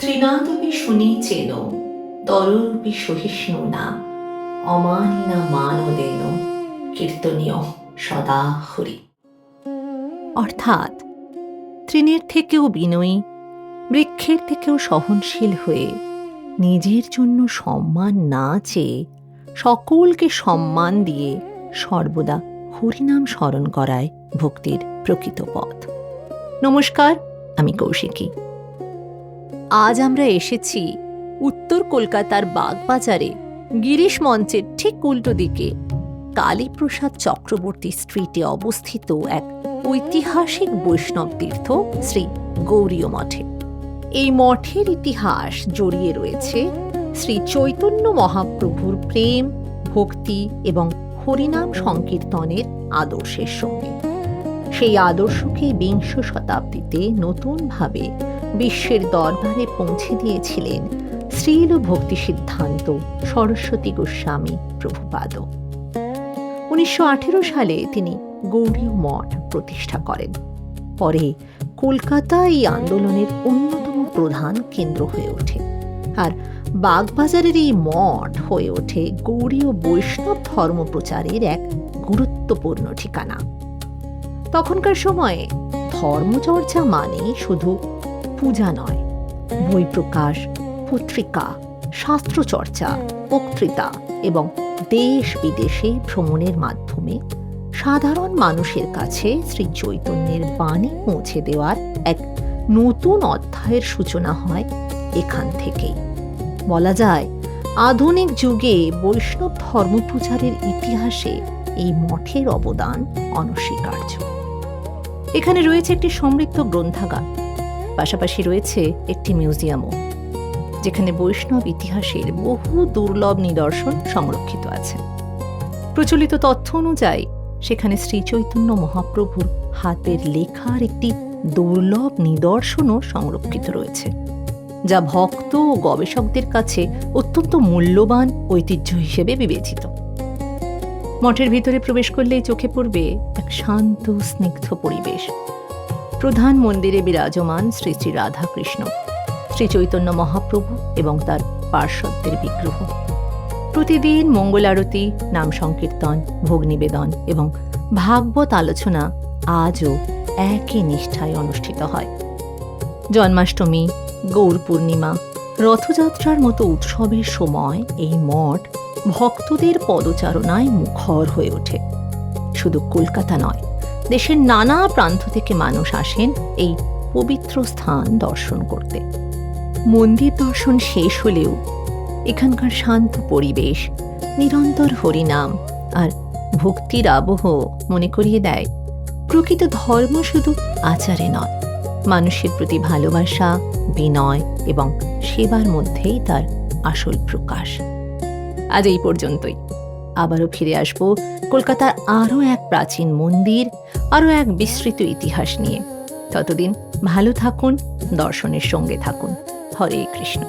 তৃণাদপি শুনি চেন, তরলপি সহিষ্ণু না, অমানিনা মানদেন কীর্তনীয় সদা হরি। অর্থাৎ তৃণের থেকেও বিনয়ী, বৃক্ষের থেকেও সহনশীল হয়ে নিজের জন্য সম্মান না চেয়ে সকলকে সম্মান দিয়ে সর্বদা হরিনাম স্মরণ করায় ভক্তির প্রকৃত পথ। নমস্কার, আমি কৌশিকী। আজ আমরা এসেছি উত্তর কলকাতার বাগবাজারে গিরিশ মঞ্চের ঠিক উল্টো দিকে কালীপ্রসাদ চক্রবর্তী স্ট্রিটে অবস্থিত এক ঐতিহাসিক বৈষ্ণব তীর্থ শ্রী গৌরীয় মঠে। এই মঠের ইতিহাস জড়িয়ে রয়েছে শ্রী চৈতন্য মহাপ্রভুর প্রেম, ভক্তি এবং হরিনাম সংকীর্তনের আদর্শের সঙ্গে। সেই আদর্শকে বিংশ শতাব্দীতে নতুনভাবে বিশ্বের দরবারে পৌঁছে দিয়েছিলেন শ্রীল ভক্তি সিদ্ধান্ত সরস্বতী গোস্বামী প্রভুপাদ। 1918 সালে তিনি গৌড়ীয় মঠ প্রতিষ্ঠা করেন। পরে কলকাতা এই আন্দোলনের অন্যতম প্রধান কেন্দ্র হয়ে ওঠে, আর বাগবাজারের এই মঠ হয়ে ওঠে গৌড়ীয় বৈষ্ণব ধর্ম প্রচারের এক গুরুত্বপূর্ণ ঠিকানা। তখনকার সময়ে ধর্মচর্চা মানে শুধু পূজা নয়, বই প্রকাশ, পত্রিকা, শাস্ত্রচর্চা, বক্তৃতা এবং দেশ বিদেশে ভ্রমণের মাধ্যমে সাধারণ মানুষের কাছে শ্রী চৈতন্যের বাণী পৌঁছে দেওয়ার এক নতুন অধ্যায়ের সূচনা হয় এখান থেকেই। বলা যায়, আধুনিক যুগে বৈষ্ণব ধর্মপ্রচারের ইতিহাসে এই মঠের অবদান অনস্বীকার্য। এখানে রয়েছে একটি সমৃদ্ধ গ্রন্থাগার, পাশাপাশি রয়েছে একটি মিউজিয়ামও, যেখানে বৈষ্ণব ইতিহাসের বহু দুর্লভ নিদর্শন সংরক্ষিত আছে। প্রচলিত তথ্য অনুযায়ী সেখানে শ্রী চৈতন্য মহাপ্রভুর হাতের লেখার একটি দুর্লভ নিদর্শনও সংরক্ষিত রয়েছে, যা ভক্ত ও গবেষকদের কাছে অত্যন্ত মূল্যবান ঐতিহ্য হিসেবে বিবেচিত। মঠের ভিতরে প্রবেশ করলেই চোখে পড়বে এক শান্ত স্নিগ্ধ পরিবেশ। প্রধান মন্দিরে বিরাজমান শ্রী শ্রী রাধাকৃষ্ণ, শ্রী চৈতন্য মহাপ্রভু এবং তার পার্শ্বদের বিগ্রহ। প্রতিদিন মঙ্গল আরতি, নাম সংকীর্তন, ভোগ নিবেদন এবং ভাগবত আলোচনা আজও একই নিষ্ঠায় অনুষ্ঠিত হয়। জন্মাষ্টমী, গৌর পূর্ণিমা, রথযাত্রার মতো উৎসবের সময় এই মঠ ভক্তদের পদচারণায় মুখর হয়ে ওঠে। শুধু কলকাতা নয়, দেশের নানা প্রান্ত থেকে মানুষ আসেন এই পবিত্র স্থান দর্শন করতে। মন্দির দর্শন শেষ হলেও এখানকার শান্ত পরিবেশ, নিরন্তর হরিনাম আর ভক্তির আবহ মনে করিয়ে দেয়, প্রকৃত ধর্ম শুধু আচারে নয়, মানুষের প্রতি ভালোবাসা, বিনয় এবং সেবার মধ্যেই তার আসল প্রকাশ। আজ এই পর্যন্তই। আবারও ফিরে আসব কলকাতার আরও এক প্রাচীন মন্দির, আরও এক বিস্তৃত ইতিহাস নিয়ে। ততদিন ভালো থাকুন, দর্শনের সঙ্গে থাকুন। হরে কৃষ্ণ।